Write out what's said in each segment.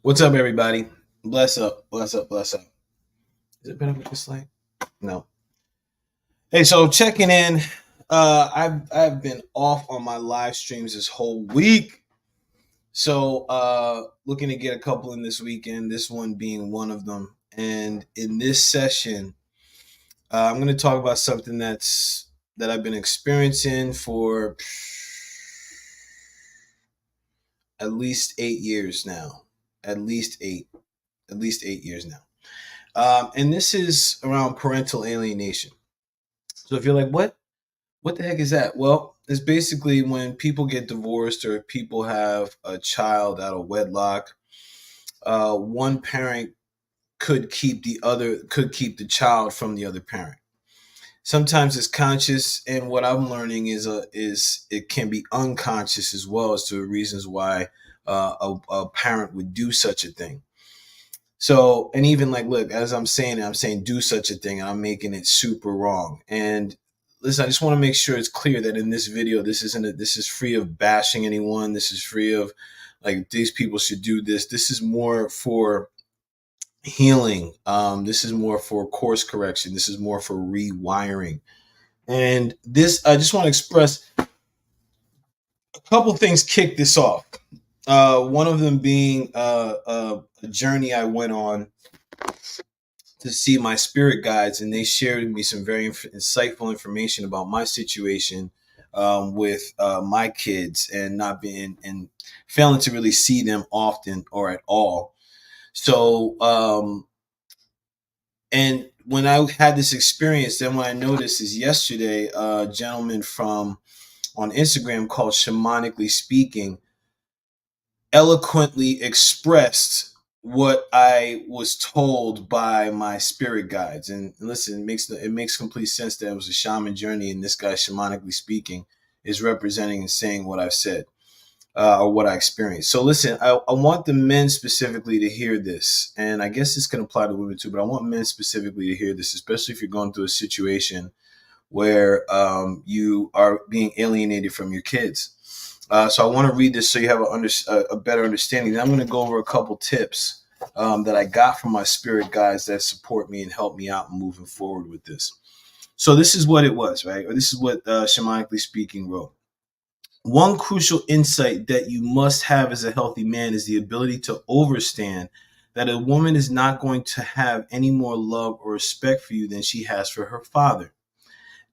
What's up, everybody? Bless up, bless up, bless up. Is it better with this light? No. Hey, so checking in. I've been off on my live streams this whole week. So looking to get a couple in this weekend, this one being one of them. And in this session, I'm going to talk about something that I've been experiencing for at least 8 years now. At least eight. At least 8 years now. And this is around parental alienation. So if you're like, what the heck is that? Well, it's basically when people get divorced or people have a child out of wedlock, one parent could keep the child from the other parent. Sometimes it's conscious, and what I'm learning is it can be unconscious as well as to the reasons why a parent would do such a thing. So, and even like, look, as I'm saying it, I'm saying do such a thing, and I'm making it super wrong. And listen, I just want to make sure it's clear that in this video, this is free of bashing anyone. This is free of like these people should do this. This is more for healing. This is more for course correction. This is more for rewiring. And this, I just want to express a couple things kick this off. One of them being a journey I went on to see my spirit guides, and they shared with me some very insightful information about my situation with my kids and not being and failing to really see them often or at all. So, and when I had this experience, then what I noticed is yesterday, a gentleman from on Instagram called Shamanically Speaking eloquently expressed what I was told by my spirit guides. And listen, it makes complete sense that it was a shaman journey, and this guy, shamanically speaking, is representing and saying what I've said or what I experienced. So listen, I want the men specifically to hear this, and I guess this can apply to women too, but I want men specifically to hear this, especially if you're going through a situation where you are being alienated from your kids. So I want to read this so you have a better understanding. Then I'm going to go over a couple tips that I got from my spirit guides that support me and help me out moving forward with this. So this is what it was, right? Or this is what Shamanically Speaking wrote. One crucial insight that you must have as a healthy man is the ability to understand that a woman is not going to have any more love or respect for you than she has for her father.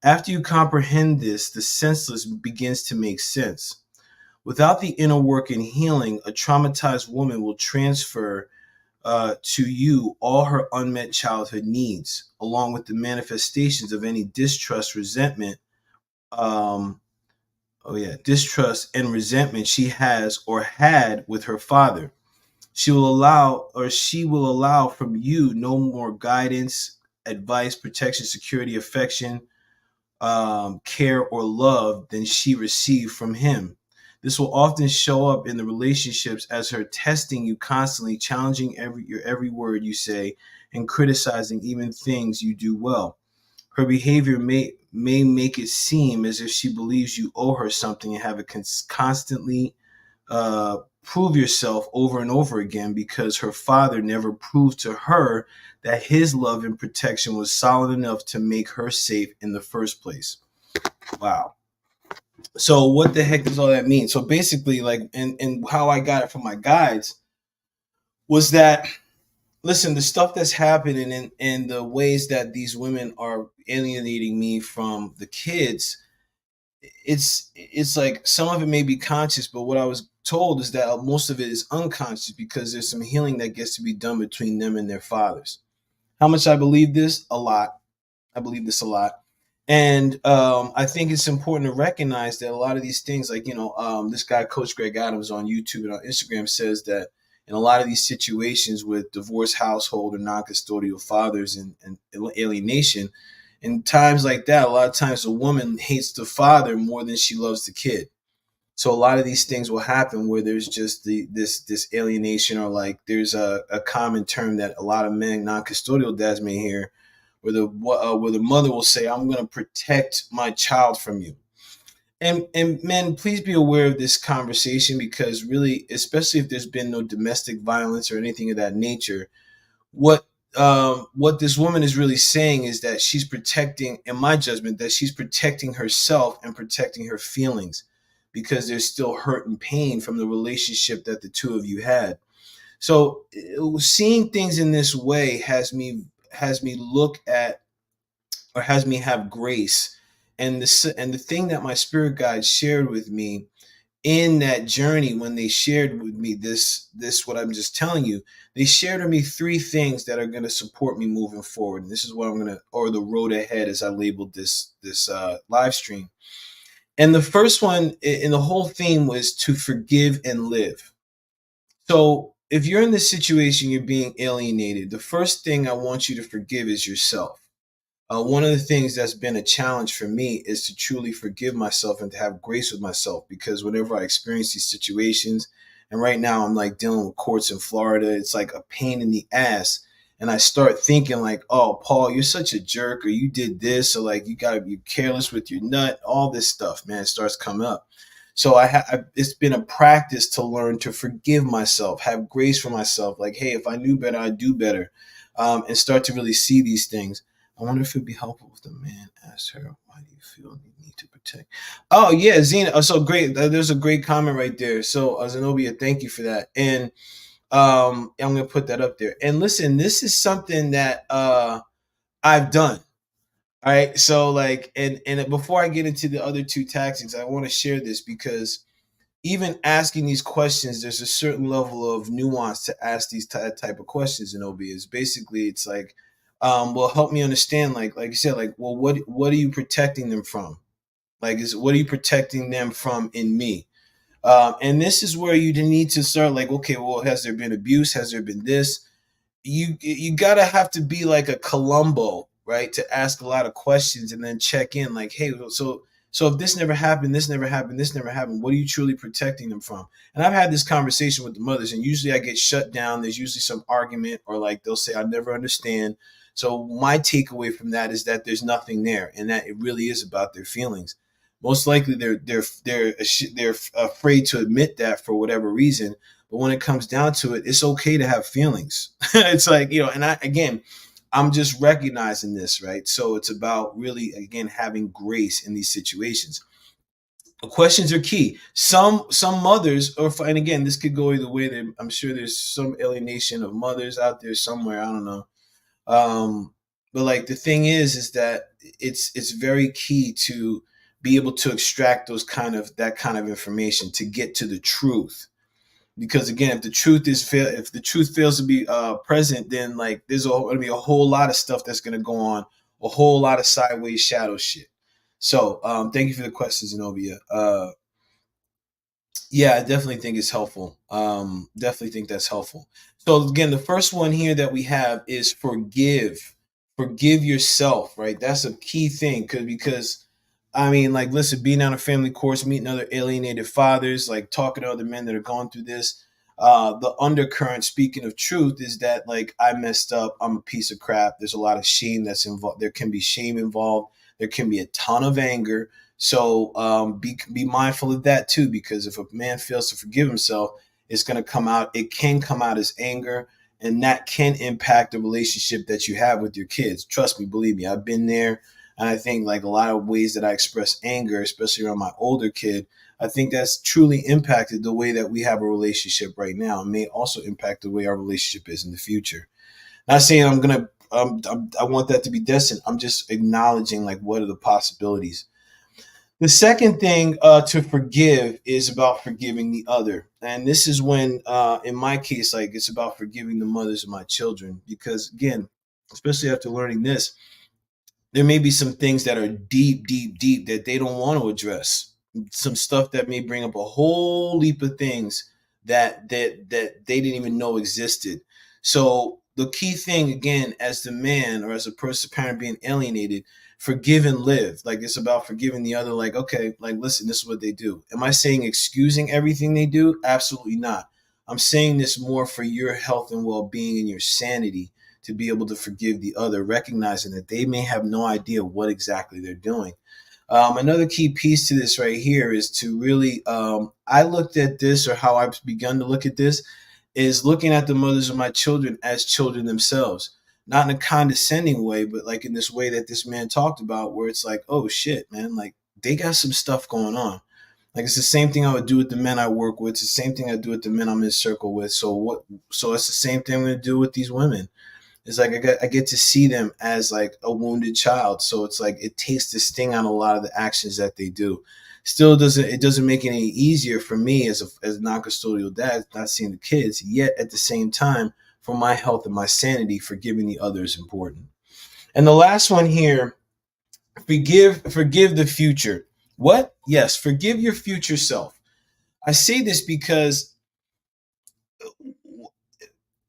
After you comprehend this, the senseless begins to make sense. Without the inner work and healing, a traumatized woman will transfer to you all her unmet childhood needs, along with the manifestations of any distrust, resentment, distrust and resentment she has or had with her father. She will allow from you no more guidance, advice, protection, security, affection, care, or love than she received from him. This will often show up in the relationships as her testing you constantly, challenging your every word you say, and criticizing even things you do well. Her behavior may make it seem as if she believes you owe her something and have to constantly prove yourself over and over again because her father never proved to her that his love and protection was solid enough to make her safe in the first place. Wow. So what the heck does all that mean? So basically, like, and how I got it from my guides was that, listen, the stuff that's happening and the ways that these women are alienating me from the kids, it's like some of it may be conscious, but what I was told is that most of it is unconscious because there's some healing that gets to be done between them and their fathers. How much I believe this? A lot. I believe this a lot. And I think it's important to recognize that a lot of these things, like, this guy, Coach Greg Adams on YouTube and on Instagram says that in a lot of these situations with divorced household or non-custodial fathers and alienation, in times like that, a lot of times a woman hates the father more than she loves the kid. So a lot of these things will happen where there's just this alienation, or like there's a common term that a lot of men, non-custodial dads may hear, where the mother will say, "I'm going to protect my child from you." And men, please be aware of this conversation, because really, especially if there's been no domestic violence or anything of that nature, what what this woman is really saying is that she's protecting, in my judgment, that she's protecting herself and protecting her feelings, because there's still hurt and pain from the relationship that the two of you had. So seeing things in this way has me look at, or has me have grace. And the thing that my spirit guide shared with me in that journey, when they shared with me this what I'm just telling you, they shared with me three things that are going to support me moving forward. And this is what I'm going to, or the road ahead, as I labeled this live stream. And the first one in the whole theme was to forgive and live. So if you're in this situation, you're being alienated, the first thing I want you to forgive is yourself. One of the things that's been a challenge for me is to truly forgive myself and to have grace with myself, because whenever I experience these situations, and right now I'm like dealing with courts in Florida, it's like a pain in the ass. And I start thinking like, oh, Paul, you're such a jerk, or you did this, or like you got to be careless with your nut, all this stuff, man, it starts coming up. So it's been a practice to learn to forgive myself, have grace for myself. Like, hey, if I knew better, I'd do better, and start to really see these things. I wonder if it'd be helpful if the man asked her, "Why do you feel you need to protect?" Oh yeah, Zena. Oh, so great. There's a great comment right there. So Zenobia, thank you for that. And I'm gonna put that up there. And listen, this is something that I've done. All right. So like, and before I get into the other two tactics, I want to share this, because even asking these questions, there's a certain level of nuance to ask these type of questions in OB. Is basically, it's like, well, help me understand, like you said, like, well, what are you protecting them from? Like, is what are you protecting them from in me? And this is where you need to start, like, okay, well, has there been abuse? Has there been this? You gotta have to be like a Columbo, right? To ask a lot of questions and then check in, like, hey, so if this never happened, this never happened, this never happened, what are you truly protecting them from? And I've had this conversation with the mothers, and usually I get shut down. There's usually some argument, or like they'll say, I never understand. So my takeaway from that is that there's nothing there, and that it really is about their feelings. Most likely, they're afraid to admit that for whatever reason. But when it comes down to it, it's okay to have feelings. It's like, and I'm just recognizing this, right? So it's about really, again, having grace in these situations. The questions are key. Some mothers, and again, this could go either way. I'm sure there's some alienation of mothers out there somewhere. I don't know. Um, but like the thing is that it's very key to be able to extract that kind of information to get to the truth. Because again, if the truth fails to be present, then like there's going to be a whole lot of stuff that's going to go on, a whole lot of sideways shadow shit. So thank you for the question, Zenobia. Yeah, I definitely think it's helpful. Definitely think that's helpful. So again, the first one here that we have is forgive. Forgive yourself, right? That's a key thing, because I mean, like, listen, being on a family course, meeting other alienated fathers, like talking to other men that are going through this. The undercurrent, speaking of truth, is that like I messed up. I'm a piece of crap. There's a lot of shame that's involved. There can be shame involved. There can be a ton of anger. So be mindful of that too, because if a man fails to forgive himself, it's going to come out. It can come out as anger, and that can impact the relationship that you have with your kids. Trust me, believe me, I've been there. And I think like a lot of ways that I express anger, especially around my older kid, I think that's truly impacted the way that we have a relationship right now, and may also impact the way our relationship is in the future. Not saying I want that to be destined. I'm just acknowledging like what are the possibilities. The second thing to forgive is about forgiving the other. And this is when, in my case, like it's about forgiving the mothers of my children. Because again, especially after learning this, there may be some things that are deep, deep, deep that they don't want to address. Some stuff that may bring up a whole heap of things that they didn't even know existed. So the key thing, again, as the man or as a person, parent being alienated, forgive and live. Like it's about forgiving the other. Like, okay, like listen, this is what they do. Am I saying excusing everything they do? Absolutely not. I'm saying this more for your health and well-being and your sanity, to be able to forgive the other, recognizing that they may have no idea what exactly they're doing. Another key piece to this right here is to really, I looked at this, or how I've begun to look at this, is looking at the mothers of my children as children themselves. Not in a condescending way, but like in this way that this man talked about, where it's like, oh shit, man, like they got some stuff going on. Like it's the same thing I would do with the men I work with. It's the same thing I do with the men I'm in circle with. So what? So it's the same thing I'm going to do with these women. It's like I get to see them as like a wounded child. So it's like it takes the sting on a lot of the actions that they do. Still doesn't make it any easier for me as a non-custodial dad not seeing the kids. Yet at the same time, for my health and my sanity, forgiving the other is important. And the last one here, forgive the future. What? Yes, forgive your future self. I say this because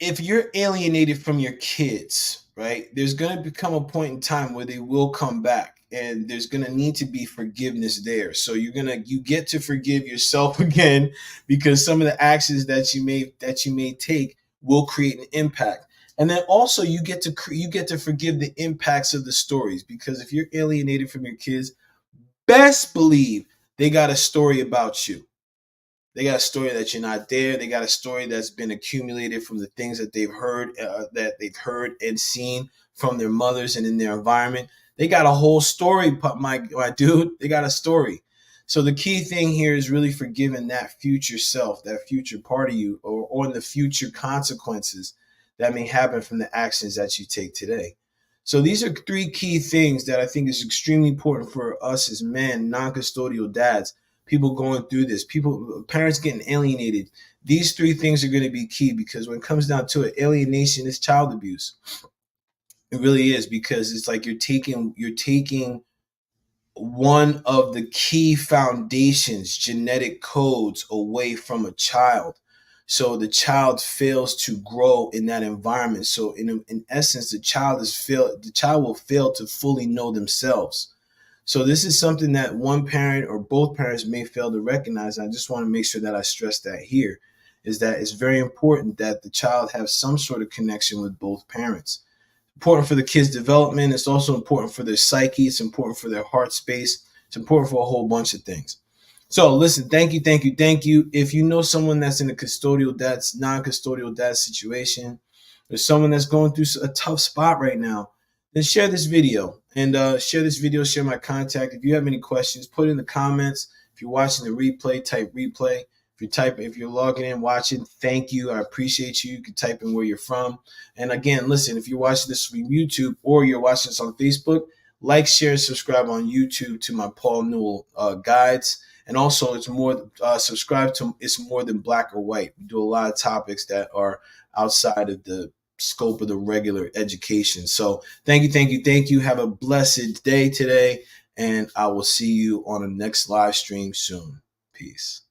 if you're alienated from your kids, right, there's going to become a point in time where they will come back, and there's going to need to be forgiveness there. So you get to forgive yourself again, because some of the actions that you may take will create an impact. And then also you get to forgive the impacts of the stories, because if you're alienated from your kids, best believe they got a story about you. They got a story that you're not there. They got a story that's been accumulated from the things that they've heard and seen from their mothers and in their environment. They got a whole story, my dude. They got a story. So the key thing here is really forgiving that future self, that future part of you, or the future consequences that may happen from the actions that you take today. So these are three key things that I think is extremely important for us as men, non-custodial dads, people going through this, parents getting alienated. These three things are going to be key, because when it comes down to it, alienation is child abuse. It really is, because it's like you're taking one of the key foundations, genetic codes, away from a child. So the child fails to grow in that environment. So in essence, the child will fail to fully know themselves. So this is something that one parent or both parents may fail to recognize. And I just want to make sure that I stress that here, is that it's very important that the child have some sort of connection with both parents. Important for the kids' development. It's also important for their psyche. It's important for their heart space. It's important for a whole bunch of things. So listen, thank you. If you know someone that's in a non-custodial dad situation, or someone that's going through a tough spot right now, then share this video share my contact. If you have any questions, put in the comments. If you're watching the replay, type replay. If you're logging in, watching, thank you. I appreciate you. You can type in where you're from. And again, listen, if you're watching this from YouTube or you're watching this on Facebook, like, share, and subscribe on YouTube to my Paul Newell guides. And also, subscribe to It's More Than Black or White. We do a lot of topics that are outside of the scope of the regular education. So thank you. Have a blessed day today, and I will see you on the next live stream soon. Peace.